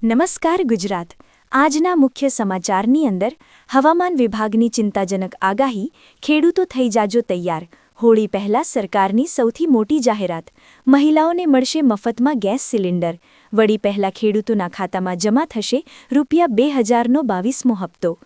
નમસ્કાર ગુજરાત। આજના મુખ્ય સમાચારની અંદર હવામાન વિભાગની ચિંતાજનક આગાહી, ખેડૂતો થઈ જાજો તૈયાર। હોળી પહેલા સરકારની સૌથી મોટી જાહેરાત, મહિલાઓને મળશે મફતમાં ગેસ સિલિન્ડર। વળી પહેલા ખેડૂતોના ખાતામાં જમા થશે ₹2000નો 22મો હપ્તો।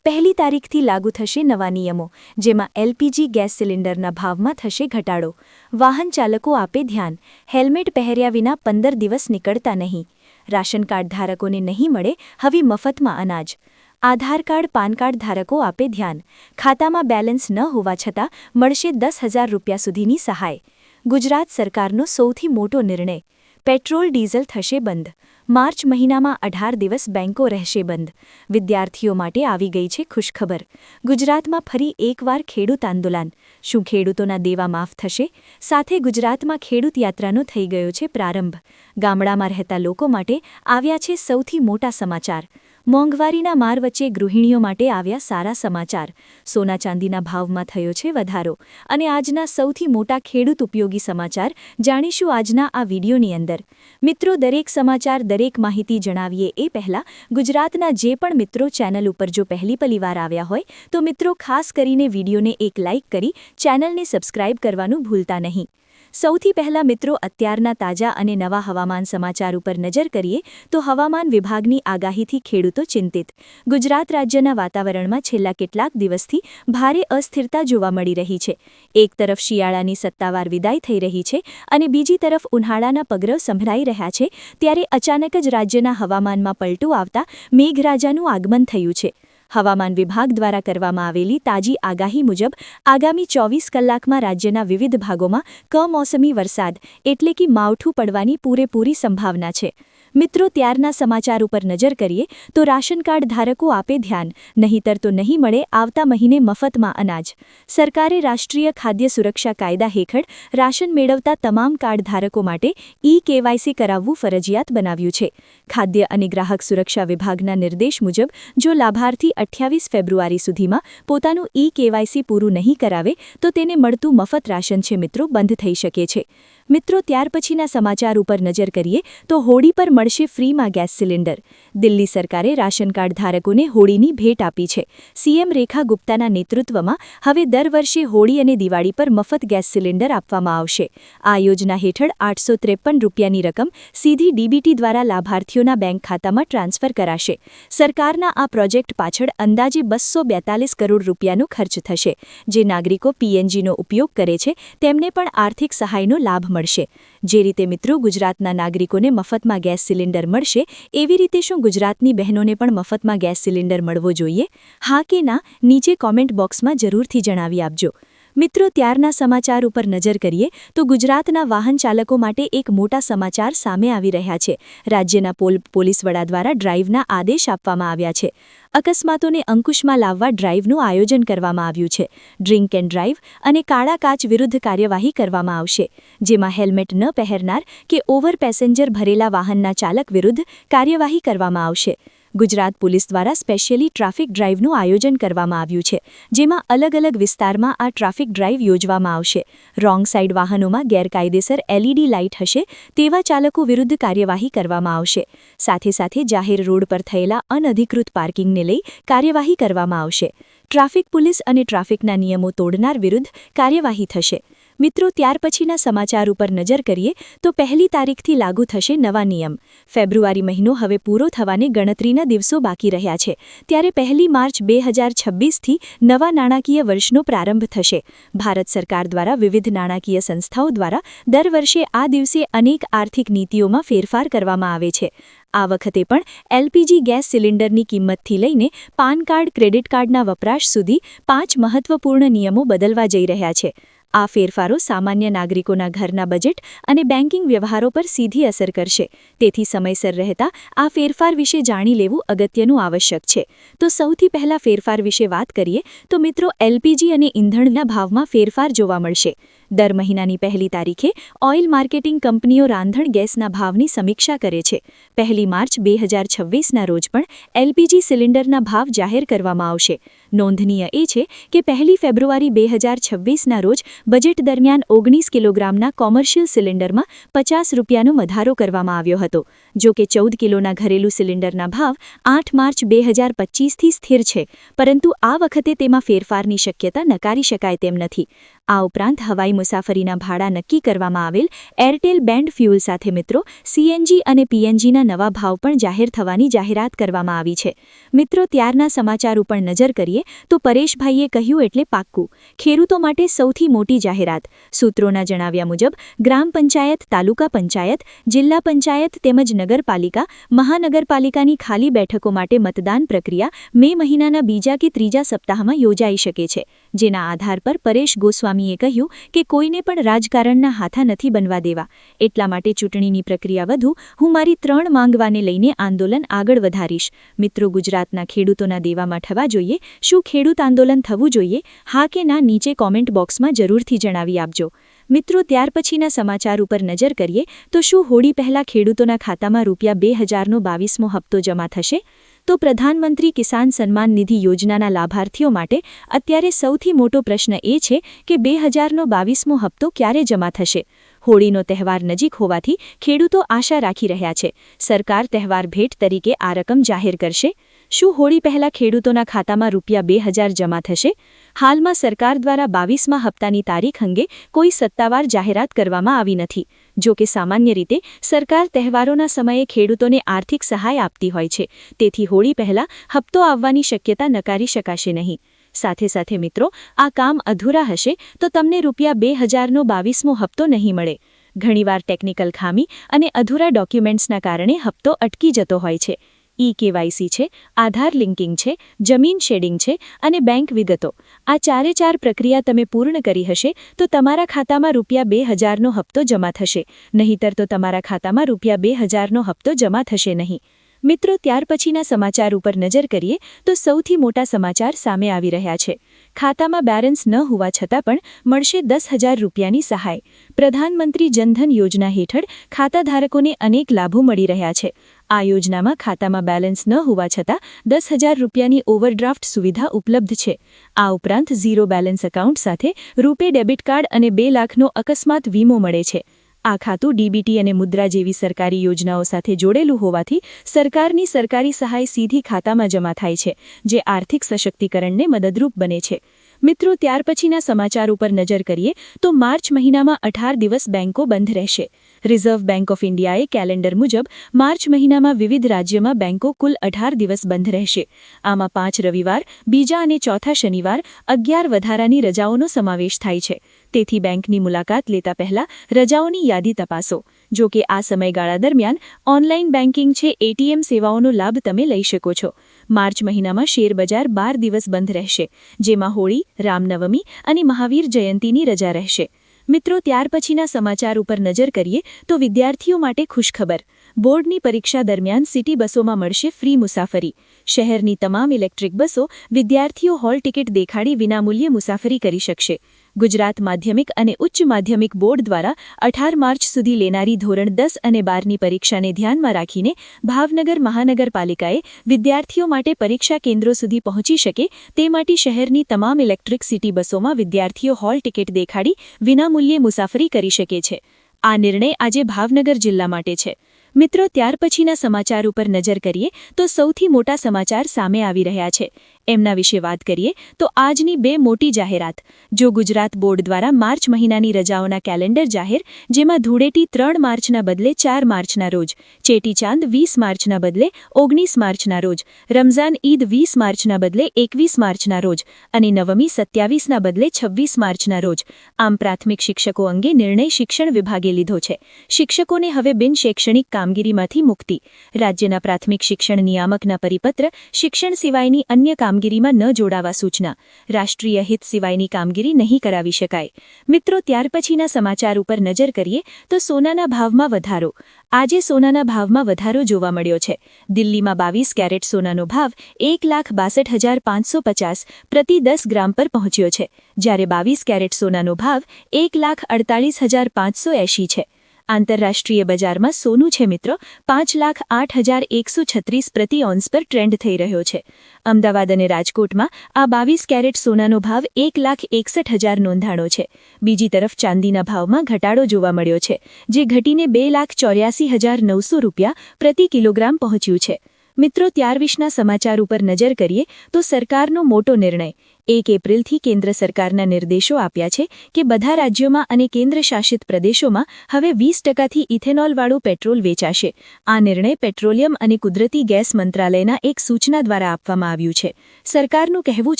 પહેલી તારીખથી લાગુ થશે નવા નિયમો, જેમાં એલપીજી ગેસ સિલિન્ડરના ભાવમાં થશે ઘટાડો। વાહન ચાલકો આપે ધ્યાન, હેલ્મેટ પહેર્યા વિના 15 દિવસ નીકળતા નહીં। રાશન કાર્ડ ધારકોને નહીં મળે હવે મફતમાં અનાજ। આધાર કાર્ડ પાન કાર્ડ ધારકો આપે ધ્યાન, ખાતામાં બેલેન્સ ન હોવા છતાં મળશે ₹10,000 સુધીની સહાય। ગુજરાત સરકારનો સૌથી મોટો નિર્ણય, પેટ્રોલ ડીઝલ થશે બંધ। માર્ચ મહિનામાં 18 દિવસ બેંકો રહેશે બંધ। વિદ્યાર્થીઓ માટે આવી ગઈ છે ખુશખબર, ગુજરાતમાં ફરી એકવાર ખેડૂત આંદોલન। શું ખેડૂતોના દેવા માફ થશે? સાથે ગુજરાતમાં ખેડૂત યાત્રાનો થઈ ગયો છે પ્રારંભ। ગામડામાં રહેતા લોકો માટે આવ્યા છે સૌથી મોટા સમાચાર। મોંઘવારીના માર વચ્ચે ગૃહિણીઓ માટે આવ્યા સારા સમાચાર। સોના ચાંદીના ભાવમાં થયો છે વધારો। અને આજના સૌથી મોટા ખેડૂત ઉપયોગી સમાચાર જાણીશું આજના આ વિડીયોની અંદર। મિત્રો, દરેક સમાચાર દરેક માહિતી જણાવીએ એ પહેલાં ગુજરાતના જે પણ મિત્રો ચેનલ ઉપર જો પહેલી વાર આવ્યા હોય તો મિત્રો ખાસ કરીને વિડીયોને એક લાઇક કરી ચેનલને સબસ્ક્રાઇબ કરવાનું ભૂલતા નહીં। સૌથી પહેલા મિત્રો અત્યારના તાજા અને નવા હવામાન સમાચાર ઉપર નજર કરીએ તો હવામાન વિભાગની આગાહીથી ખેડૂતો ચિંતિત। ગુજરાત રાજ્યના વાતાવરણમાં છેલ્લા કેટલાક દિવસથી ભારે અસ્થિરતા જોવા મળી રહી છે। એક તરફ શિયાળાની સત્તાવાર વિદાય થઈ રહી છે અને બીજી તરફ ઉનાળાના પગરવ સંભળાઈ રહ્યા છે, ત્યારે અચાનક જ રાજ્યના હવામાનમાં પલટો આવતા મેઘરાજાનું આગમન થયું છે। હવામાન વિભાગ દ્વારા કરવામાં આવેલી તાજી આગાહી મુજબ આગામી 24 કલાકમાં રાજ્યના વિવિધ ભાગોમાં કમોસમી વરસાદ એટલે કે માવઠું પડવાની પૂરેપૂરી સંભાવના છે। મિત્રો, ત્યારના સમાચાર ઉપર નજર કરીએ તો રાશન કાર્ડ ધારકો આપે ધ્યાન, નહીંતર તો નહીં મળે આવતા મહિને મફતમાં અનાજ। સરકારે રાષ્ટ્રીય ખાદ્ય સુરક્ષા કાયદા હેઠળ રાશન મેળવતા તમામ કાર્ડ ધારકો માટે ઈ-કેવાયસી કરાવવું ફરજિયાત બનાવ્યું છે। ખાદ્ય અને ગ્રાહક સુરક્ષા વિભાગના નિર્દેશ મુજબ જો લાભાર્થી 28 ફેબ્રુઆરી સુધીમાં પોતાનું ઈ-કેવાયસી પૂરું નહીં કરાવે તો તેને મળતું મફત રાશન છે મિત્રો બંધ થઈ શકે છે। મિત્રો, ત્યાર પછીના સમાચાર ઉપર નજર કરીએ તો હોળી પર મળશે ફ્રીમાં ગેસ સિલિન્ડર। દિલ્હી સરકારે રાશન કાર્ડ ધારકોને હોળીની ભેટ આપી છે। સીએમ રેખા ગુપ્તાના નેતૃત્વમાં હવે દર વર્ષે હોળી અને દિવાળી પર મફત ગેસ સિલિન્ડર આપવામાં આવશે। આ યોજના હેઠળ ₹853ની રકમ સીધી ડીબીટી દ્વારા લાભાર્થીઓના બેંક ખાતામાં ટ્રાન્સફર કરાશે। સરકારના આ પ્રોજેક્ટ પાછળ અંદાજે ₹242 કરોડનો ખર્ચ થશે। જે નાગરિકો પીએનજીનો ઉપયોગ કરે છે તેમને પણ આર્થિક સહાયનો લાભ મળશે। જે રીતે મિત્રો ગુજરાતના નાગરિકોને મફતમાં ગેસ સિલિન્ડર મળશે, એવી રીતે શું ગુજરાતની બહેનોને પણ મફતમાં ગેસ સિલિન્ડર મળવો જોઈએ? હા કે ના, નીચે કોમેન્ટ બોક્સમાં જરૂરથી જણાવી આપજો। મિત્રો, ત્યારના સમાચાર ઉપર નજર કરીએ તો ગુજરાતના વાહન ચાલકો માટે એક મોટા સમાચાર સામે આવી રહ્યા છે। રાજ્યના પોલીસ વડા દ્વારા ડ્રાઇવના આદેશ આપવામાં આવ્યા છે। અકસ્માતોને અંકુશમાં લાવવા ડ્રાઇવનું આયોજન કરવામાં આવ્યું છે। ડ્રિંક એન્ડ ડ્રાઇવ અને કાળા કાચ વિરુદ્ધ કાર્યવાહી કરવામાં આવશે, જેમાં હેલ્મેટ ન પહેરનાર કે ઓવર પેસેન્જર ભરેલા વાહનના ચાલક વિરુદ્ધ કાર્યવાહી કરવામાં આવશે। ગુજરાત પોલીસ દ્વારા સ્પેશિયલી ટ્રાફિક ડ્રાઇવનું આયોજન કરવામાં આવ્યું છે, જેમાં અલગ અલગ વિસ્તારમાં આ ટ્રાફિક ડ્રાઇવ યોજવામાં આવશે। રોંગ સાઇડ વાહનોમાં ગેરકાયદેસર એલઈડી લાઇટ હશે તેવા ચાલકો વિરુદ્ધ કાર્યવાહી કરવામાં આવશે। સાથે સાથે જાહેર રોડ પર થયેલા અનધિકૃત પાર્કિંગને લઈ કાર્યવાહી કરવામાં આવશે। ટ્રાફિક પોલીસ અને ટ્રાફિકના નિયમો તોડનાર વિરુદ્ધ કાર્યવાહી થશે। મિત્રો, ત્યાર પછીના સમાચાર ઉપર નજર કરીએ તો પહેલી તારીખથી લાગુ થશે નવા નિયમ। ફેબ્રુઆરી મહિનો હવે પૂરો થવાને ગણતરીના દિવસો બાકી રહ્યા છે, ત્યારે 1 માર્ચ 2026થી નવા નાણાકીય વર્ષનો પ્રારંભ થશે। ભારત સરકાર દ્વારા વિવિધ નાણાકીય સંસ્થાઓ દ્વારા દર વર્ષે આ દિવસે અનેક આર્થિક નીતિઓમાં ફેરફાર કરવામાં આવે છે। આ વખતે પણ એલપીજી ગેસ સિલિન્ડરની કિંમતથી લઈને પાન કાર્ડ ક્રેડિટ કાર્ડના વપરાશ સુધી 5 મહત્વપૂર્ણ નિયમો બદલવા જઈ રહ્યા છે। આ ફેરફારો સામાન્ય નાગરિકોના ઘરના બજેટ અને બેન્કિંગ વ્યવહારો પર સીધી અસર કરશે, તેથી સમયસર રહેતા આ ફેરફાર વિશે જાણી લેવું અગત્યનું આવશ્યક છે। તો સૌથી પહેલા ફેરફાર વિશે વાત કરીએ તો મિત્રો એલપીજી અને ઈંધણના ભાવમાં ફેરફાર જોવા મળશે। દર મહિનાની પહેલી તારીખે ઓઇલ માર્કેટિંગ કંપનીઓ રાંધણ ગેસના ભાવની સમીક્ષા કરે છે. 1 માર્ચ 2026ના રોજ પણ એલપીજી સિલિન્ડરના ભાવ જાહેર કરવામાં આવશે. નોંધનીય એ છે કે 1 ફેબ્રુઆરી 2026ના રોજ બજેટ દરમિયાન 19 કિલોગ્રામના કોમર્શિયલ સિલિન્ડરમાં ₹50નો વધારો કરવામાં આવ્યો હતો. જો કે 14 કિલોના ઘરેલું સિલિન્ડરના ભાવ 8 માર્ચ 2025થી સ્થિર છે, પરંતુ આ વખતે તેમાં ફેરફારની શક્યતા નકારી શકાય તેમ નથી. આ ઉપરાંત હવાઈ મુસાફરીના ભાડા નક્કી કરવામાં આવેલ એરટેલ બેન્ડ ફ્યુઅલ સાથે મિત્રો સીએનજી અને પીએનજીના નવા ભાવ પણ જાહેર થવાની જાહેરાત કરવામાં આવી છે. મિત્રો, ત્યારના સમાચાર ઉપર નજર કરીએ તો પરેશભાઈએ કહ્યું એટલે પાક્કું. ખેડૂતો માટે સૌથી મોટી જાહેરાત. સૂત્રોના જણાવ્યા મુજબ ગ્રામ પંચાયત, તાલુકા પંચાયત, જિલ્લા પંચાયત તેમજ નગરપાલિકા, મહાનગરપાલિકાની ખાલી બેઠકો માટે મતદાન પ્રક્રિયા મે મહિનાના બીજા કે ત્રીજા સપ્તાહમાં યોજાઈ શકે છે. જેના આધાર પર પરેશ ગોસ્વામીએ કહ્યું કે કોઈને પણ રાજકારણના હાથા નથી બનવા દેવા. એટલા માટે ચૂંટણીની પ્રક્રિયા વધુ હું મારી 3 માંગવાને લઈને આંદોલન આગળ વધારીશ. મિત્રો, ગુજરાતના ખેડૂતોના દેવામાં થવા જોઈએ. શું ખેડૂત આંદોલન થવું જોઈએ? હા કે ના નીચે કોમેન્ટ બોક્સમાં જરૂરથી જણાવી આપજો. મિત્રો, ત્યાર પછીના સમાચાર ઉપર નજર કરીએ તો શું હોળી પહેલા ખેડૂતોના ખાતામાં ₹2000નો 22મો હપ્તો જમા થશે? તો પ્રધાનમંત્રી કિસાન સન્માન નિધિ યોજનાના લાભાર્થીઓ માટે અત્યારે સૌથી મોટો પ્રશ્ન એ છે કે 2000નો 22મો હપ્તો ક્યારે જમા થશે? હોળીનો તહેવાર નજીક હોવાથી ખેડૂતો આશા રાખી રહ્યા છે. સરકાર તહેવાર ભેટ તરીકે આ રકમ જાહેર કરશે. શું હોળી પહેલા ખેડૂતોના ખાતામાં ₹2000 જમા થશે? હાલમાં સરકાર દ્વારા 22મા હપ્તાની તારીખ અંગે કોઈ સત્તાવાર જાહેરાત કરવામાં આવી નથી. જો કે સામાન્ય રીતે સરકાર તહેવારોના સમયે ખેડૂતોને આર્થિક સહાય આપતી હોય છે, તેથી હોળી પહેલા હપ્તો આવવાની શક્યતા નકારી શકાશે નહીં. સાથે મિત્રો, આ કામ અધૂરા હશે તો તમને ₹2000નો 22મો હપ્તો નહીં મળે. ઘણીવાર ટેકનિકલ ખામી અને અધૂરા ડોક્યુમેન્ટ્સના કારણે હપ્તો અટકી જતો હોય છે. ઈ-કેવાયસી છે, આધાર લિંકિંગ છે, જમીન શેડિંગ છે અને બેંક વિગતો. આ ચારે પ્રક્રિયા તમે પૂર્ણ કરી હશે તો તમારા ખાતામાં ₹2000નો હપ્તો જમા થશે. નહીંતર તો તમારા ખાતામાં ₹2000નો હપ્તો જમા થશે નહીં. મિત્રો, ત્યાર પછીના સમાચાર ઉપર નજર કરીએ તો સૌથી મોટા સમાચાર સામે આવી રહ્યા છે. ખાતામાં બેલેન્સ ન હોવા છતાં પણ મળશે ₹10,000ની સહાય. પ્રધાનમંત્રી જનધન યોજના હેઠળ ખાતાધારકોને અનેક લાભો મળી રહ્યા છે. આ યોજનામાં ખાતામાં બેલેન્સ ન હોવા છતાં ₹10,000ની ઓવરડ્રાફ્ટ સુવિધા ઉપલબ્ધ છે. આ ઉપરાંત ઝીરો બેલેન્સ એકાઉન્ટ સાથે રૂપે ડેબિટ કાર્ડ અને 2 લાખનો અકસ્માત વીમો મળે છે. આ ખાતું ડીબીટી અને મુદ્રા જેવી સરકારી યોજનાઓ સાથે જોડેલું હોવાથી સરકારની સરકારી સહાય સીધી ખાતામાં જમા થાય છે, જે આર્થિક સશક્તિકરણને મદદરૂપ બને છે. મિત્રો, ત્યાર પછીના સમાચાર ઉપર નજર કરીએ તો માર્ચ મહિનામાં 18 દિવસ બેંકો બંધ રહેશે. રિઝર્વ બેંક ઓફ ઇન્ડિયાએ કેલેન્ડર મુજબ માર્ચ મહિનામાં વિવિધ રાજ્યોમાં બેંકો કુલ 18 દિવસ બંધ રહેશે. આમાં 5 રવિવાર, બીજા અને ચોથા શનિવાર, 11 વધારાની રજાઓનો સમાવેશ થાય છે. તેથી બેંકની મુલાકાત લેતા પહેલા રજાઓની યાદી તપાસો. જો કે આ સમયગાળા દરમિયાન ઓનલાઈન બેન્કિંગ છે, એટીએમ સેવાઓનો લાભ તમે લઈ શકો છો. માર્ચ મહિનામાં શેરબજાર 12 દિવસ બંધ રહેશે, જેમાં હોળી, રામનવમી અને મહાવીર જયંતીની રજા રહેશે. મિત્રો, ત્યાર પછીના સમાચાર ઉપર નજર કરીએ તો વિદ્યાર્થીઓ માટે ખુશખબર. બોર્ડની પરીક્ષા દરમિયાન સિટી બસોમાં મળશે ફ્રી મુસાફરી. શહેરની તમામ ઇલેક્ટ્રિક બસો વિદ્યાર્થીઓ હોલ ટિકિટ દેખાડી વિનામૂલ્યે મુસાફરી કરી શકશે. ગુજરાત માધ્યમિક અને ઉચ્ચ માધ્યમિક બોર્ડ દ્વારા 18 માર્ચ સુધી લેનારી ધોરણ 10 અને 12ની પરીક્ષાને ધ્યાનમાં રાખીને ભાવનગર મહાનગરપાલિકાએ વિદ્યાર્થીઓ માટે પરીક્ષા કેન્દ્રો સુધી પહોંચી શકે તે માટે શહેરની તમામ ઇલેક્ટ્રિક સિટી બસોમાં વિદ્યાર્થીઓ હોલ ટિકિટ દેખાડી વિનામૂલ્યે મુસાફરી કરી શકે છે. આ નિર્ણય આજે ભાવનગર જિલ્લા માટે છે. મિત્રો, ત્યાર પછીના સમાચાર ઉપર નજર કરીએ તો સૌથી મોટા સમાચાર સામે આવી રહ્યા છે. એમના વિશે વાત કરીએ તો આજની 2 મોટી જાહેરાત. જો ગુજરાત બોર્ડ દ્વારા માર્ચ મહિનાની રજાઓના કેલેન્ડર જાહેર, જેમાં ધૂળેટી 3 માર્ચના બદલે 4 માર્ચના રોજ, ચેટીચાંદ 20 માર્ચના બદલે 19 માર્ચના રોજ, રમઝાન ઈદ 20 માર્ચના બદલે 21 માર્ચના રોજ અને નવમી 27ના બદલે 26 માર્ચના રોજ. આમ પ્રાથમિક શિક્ષકો અંગે નિર્ણય શિક્ષણ વિભાગે લીધો છે. શિક્ષકોને હવે બિન શૈક્ષણિક કામગીરીમાંથી મુક્તિ. રાજ્યના પ્રાથમિક શિક્ષણ નિયામકના પરિપત્ર શિક્ષણ સિવાયની અન્ય કામગીરી કામગીરીમાં ન જોડાવા સૂચના. રાષ્ટ્રીય હિત સિવાયની કામગીરી નહીં કરાવી શકાય. મિત્રો, ત્યાર પછીના સમાચાર ઉપર નજર કરીએ તો સોનાના ભાવમાં વધારો. આજે સોનાના ભાવમાં વધારો જોવા મળ્યો છે. દિલ્હીમાં 22 કેરેટ સોનાનો ભાવ 1,62,550 પ્રતિ 10 ગ્રામ પર પહોંચ્યો છે, જ્યારે 22 કેરેટ સોનાનો ભાવ 1,48,580 છે. આંતરરાષ્ટ્રીય બજારમાં સોનું છે મિત્રો 5,08,136 પ્રતિ ઓન્સ પર ટ્રેન્ડ થઈ રહ્યો છે. અમદાવાદ અને રાજકોટમાં આ 22 કેરેટ સોનાનો ભાવ 1,61,000 નોંધાણો છે. બીજી તરફ ચાંદીના ભાવમાં ઘટાડો જોવા મળ્યો છે, જે ઘટીને 2,84,900 રૂપિયા પ્રતિ કિલોગ્રામ પહોંચ્યું છે. મિત્રો, ત્યારવિશના સમાચાર ઉપર નજર કરીએ તો સરકારનો મોટો નિર્ણય. 1 એપ્રિલથી કેન્દ્ર સરકારના નિર્દેશો આપ્યા છે કે બધા રાજ્યોમાં અને કેન્દ્રશાસિત પ્રદેશોમાં હવે 20% ઇથેનોલવાળું પેટ્રોલ વેચાશે. આ નિર્ણય પેટ્રોલિયમ અને કુદરતી ગેસ મંત્રાલયના એક સૂચના દ્વારા આપવામાં આવ્યું છે. સરકારનું કહેવું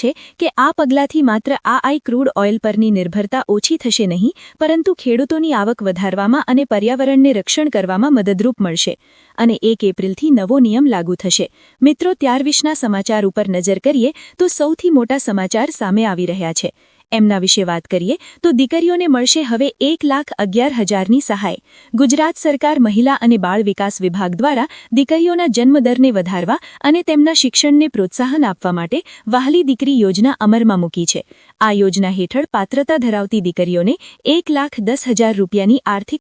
છે કે આ પગલાંથી માત્ર ક્રૂડ ઓઇલ પરની નિર્ભરતા ઓછી થશે નહીં, પરંતુ ખેડૂતોની આવક વધારવામાં અને પર્યાવરણને રક્ષણ કરવામાં મદદરૂપ મળશે. અને 1 એપ્રિલથી નવો નિયમ લાગુ થશે. મિત્રો, ત્યારવિશના સમાચાર ઉપર નજર કરીએ તો સૌથી મોટા સમાચાર સામે આવી રહ્યા છે. એમના વિશે વાત કરીએ તો દીકરીઓને મળશે હવે 1,11,000ની સહાય. ગુજરાત સરકાર મહિલા અને બાળ વિકાસ વિભાગ દ્વારા દીકરીઓના જન્મદરને વધારવા અને તેમના શિક્ષણને પ્રોત્સાહન આપવા માટે વહાલી દીકરી યોજના અમલમાં મૂકી છે. આ યોજના હેઠળ પાત્રતા ધરાવતી દીકરીઓને 1,10,000 રૂપિયાની આર્થિક